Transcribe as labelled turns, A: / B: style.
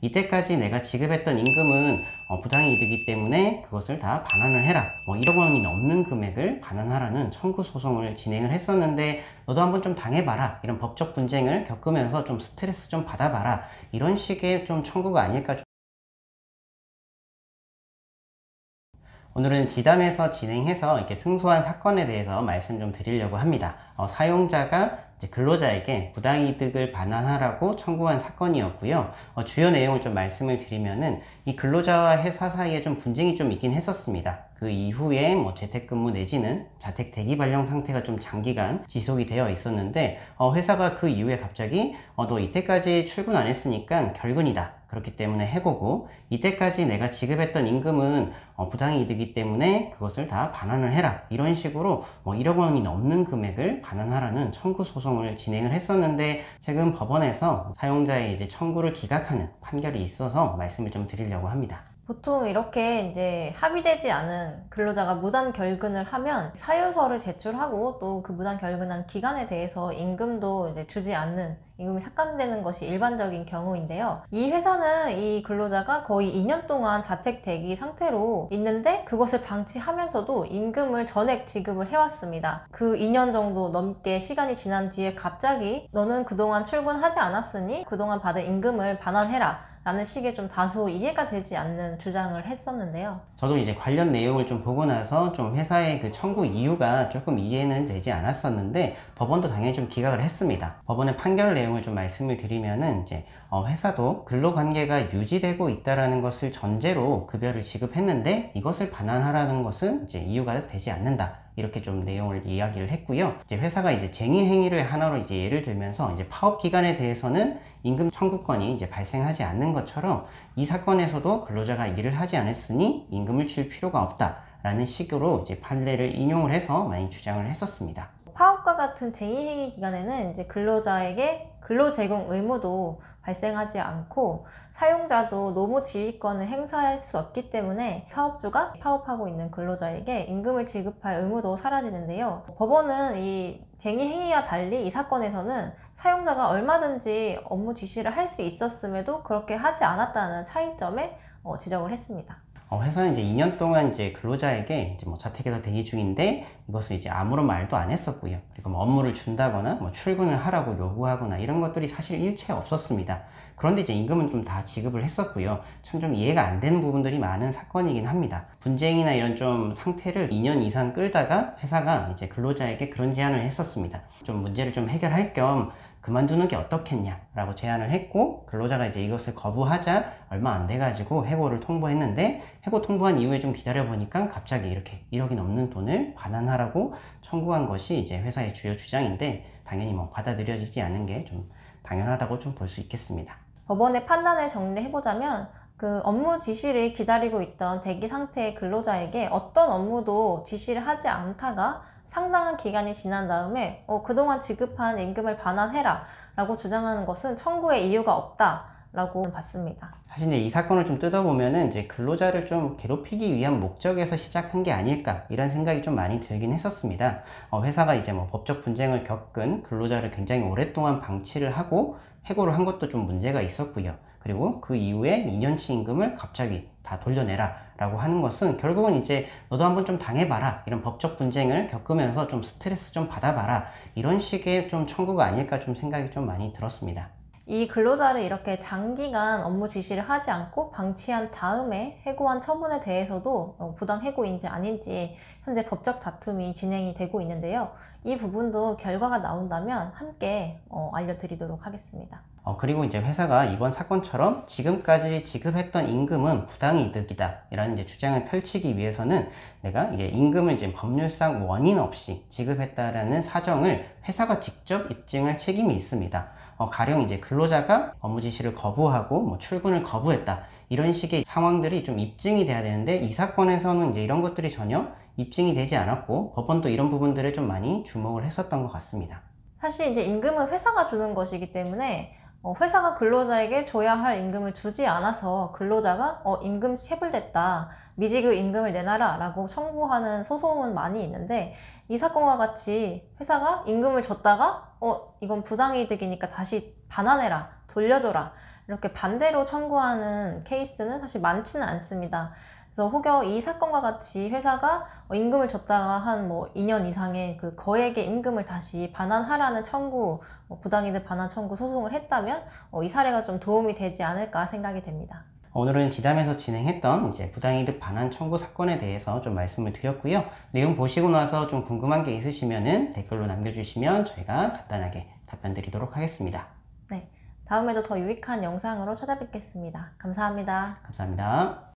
A: 이때까지 내가 지급했던 임금은 부당이득이기 때문에 그것을 다 반환을 해라. 1억 원이 넘는 금액을 반환하라는 청구 소송을 진행을 했었는데, 너도 한번 좀 당해봐라, 이런 법적 분쟁을 겪으면서 좀 스트레스 좀 받아봐라, 이런 식의 좀 청구가 아닐까. 오늘은 지담에서 진행해서 이렇게 승소한 사건에 대해서 말씀 좀 드리려고 합니다. 사용자가 이제 근로자에게 부당이득을 반환하라고 청구한 사건이었고요. 주요 내용을 좀 말씀을 드리면은, 이 근로자와 회사 사이에 좀 분쟁이 좀 있긴 했었습니다. 그 이후에 재택근무 내지는 자택 대기 발령 상태가 좀 장기간 지속이 되어 있었는데, 회사가 그 이후에 갑자기 너 이때까지 출근 안 했으니까 결근이다, 그렇기 때문에 해고고, 이때까지 내가 지급했던 임금은 부당이득이기 때문에 그것을 다 반환을 해라, 이런 식으로 1억 원이 넘는 금액을 반환하라는 청구 소송을 진행을 했었는데, 최근 법원에서 사용자의 이제 청구를 기각하는 판결이 있어서 말씀을 좀 드리려고 합니다.
B: 보통 이렇게 이제 합의되지 않은 근로자가 무단 결근을 하면 사유서를 제출하고, 또 그 무단 결근한 기간에 대해서 임금도 이제 주지 않는, 임금이 삭감되는 것이 일반적인 경우인데요. 이 회사는 이 근로자가 거의 2년 동안 자택 대기 상태로 있는데, 그것을 방치하면서도 임금을 전액 지급을 해왔습니다. 그 2년 정도 넘게 시간이 지난 뒤에 갑자기 너는 그동안 출근하지 않았으니 그동안 받은 임금을 반환해라 라는 식의 좀 다소 이해가 되지 않는 주장을 했었는데요.
A: 저도 이제 관련 내용을 좀 보고 나서 좀 회사의 그 청구 이유가 조금 이해는 되지 않았었는데, 법원도 당연히 좀 기각을 했습니다. 법원의 판결 내용을 좀 말씀을 드리면은, 이제 회사도 근로관계가 유지되고 있다라는 것을 전제로 급여를 지급했는데, 이것을 반환하라는 것은 이제 이유가 되지 않는다, 이렇게 좀 내용을 이야기를 했고요. 이제 회사가 이제 쟁의 행위를 하나로 이제 예를 들면서, 이제 파업 기간에 대해서는 임금 청구권이 이제 발생하지 않는 것처럼, 이 사건에서도 근로자가 일을 하지 않았으니 임금을 줄 필요가 없다 라는 식으로 이제 판례를 인용을 해서 많이 주장을 했었습니다.
B: 파업과 같은 쟁의행위 기간에는 이제 근로자에게 근로 제공 의무도 발생하지 않고, 사용자도 노무 지휘권을 행사할 수 없기 때문에 사업주가 파업하고 있는 근로자에게 임금을 지급할 의무도 사라지는데요. 법원은 이 쟁의행위와 달리 이 사건에서는 사용자가 얼마든지 업무 지시를 할 수 있었음에도 그렇게 하지 않았다는 차이점에 지적을 했습니다.
A: 회사는 이제 2년 동안 이제 근로자에게 이제 자택에서 대기 중인데, 이것을 이제 아무런 말도 안 했었고요. 그리고 업무를 준다거나 출근을 하라고 요구하거나 이런 것들이 사실 일체 없었습니다. 그런데 이제 임금은 좀 다 지급을 했었고요. 참 좀 이해가 안 되는 부분들이 많은 사건이긴 합니다. 분쟁이나 이런 좀 상태를 2년 이상 끌다가 회사가 이제 근로자에게 그런 제안을 했었습니다. 좀 문제를 좀 해결할 겸 그만두는 게 어떻겠냐 라고 제안을 했고, 근로자가 이제 이것을 거부하자 얼마 안 돼가지고 해고를 통보했는데, 해고 통보한 이후에 좀 기다려보니까 갑자기 이렇게 1억이 넘는 돈을 반환하라고 청구한 것이 이제 회사의 주요 주장인데, 당연히 받아들여지지 않는 게 좀 당연하다고 좀 볼 수 있겠습니다.
B: 법원의 판단을 정리해보자면, 그 업무 지시를 기다리고 있던 대기 상태의 근로자에게 어떤 업무도 지시를 하지 않다가 상당한 기간이 지난 다음에 그동안 지급한 임금을 반환해라 라고 주장하는 것은 청구의 이유가 없다 라고 봤습니다.
A: 사실 이제 이 사건을 좀 뜯어보면은, 이제 근로자를 좀 괴롭히기 위한 목적에서 시작한 게 아닐까, 이런 생각이 좀 많이 들긴 했었습니다. 회사가 이제 법적 분쟁을 겪은 근로자를 굉장히 오랫동안 방치를 하고 해고를 한 것도 좀 문제가 있었고요. 그리고 그 이후에 2년치 임금을 갑자기 다 돌려내라 라고 하는 것은, 결국은 이제 너도 한번 좀 당해봐라, 이런 법적 분쟁을 겪으면서 좀 스트레스 좀 받아봐라, 이런 식의 좀 청구가 아닐까 좀 생각이 좀 많이 들었습니다.
B: 이 근로자를 이렇게 장기간 업무 지시를 하지 않고 방치한 다음에 해고한 처분에 대해서도 부당 해고인지 아닌지 현재 법적 다툼이 진행이 되고 있는데요. 이 부분도 결과가 나온다면 함께 알려드리도록 하겠습니다.
A: 그리고 이제 회사가 이번 사건처럼 지금까지 지급했던 임금은 부당이득이다 이라는 이제 주장을 펼치기 위해서는, 내가 이게 임금을 이제 법률상 원인 없이 지급했다라는 사정을 회사가 직접 입증할 책임이 있습니다. 가령 이제 근로자가 업무 지시를 거부하고 출근을 거부했다, 이런 식의 상황들이 좀 입증이 돼야 되는데, 이 사건에서는 이제 이런 것들이 전혀 입증이 되지 않았고, 법원도 이런 부분들을 좀 많이 주목을 했었던 것 같습니다.
B: 사실 이제 임금은 회사가 주는 것이기 때문에 회사가 근로자에게 줘야 할 임금을 주지 않아서 근로자가 임금 체불됐다, 미지급 임금을 내놔라 라고 청구하는 소송은 많이 있는데, 이 사건과 같이 회사가 임금을 줬다가 이건 부당이득이니까 다시 반환해라, 돌려줘라 이렇게 반대로 청구하는 케이스는 사실 많지는 않습니다. 그래서 혹여 이 사건과 같이 회사가 임금을 줬다가 한 2년 이상의 그 거액의 임금을 다시 반환하라는 청구, 부당이득 반환 청구 소송을 했다면 이 사례가 좀 도움이 되지 않을까 생각이 됩니다.
A: 오늘은 지담에서 진행했던 이제 부당이득 반환 청구 사건에 대해서 좀 말씀을 드렸고요. 내용 보시고 나서 좀 궁금한 게 있으시면은 댓글로 남겨주시면 저희가 간단하게 답변 드리도록 하겠습니다.
B: 네, 다음에도 더 유익한 영상으로 찾아뵙겠습니다. 감사합니다.
A: 감사합니다.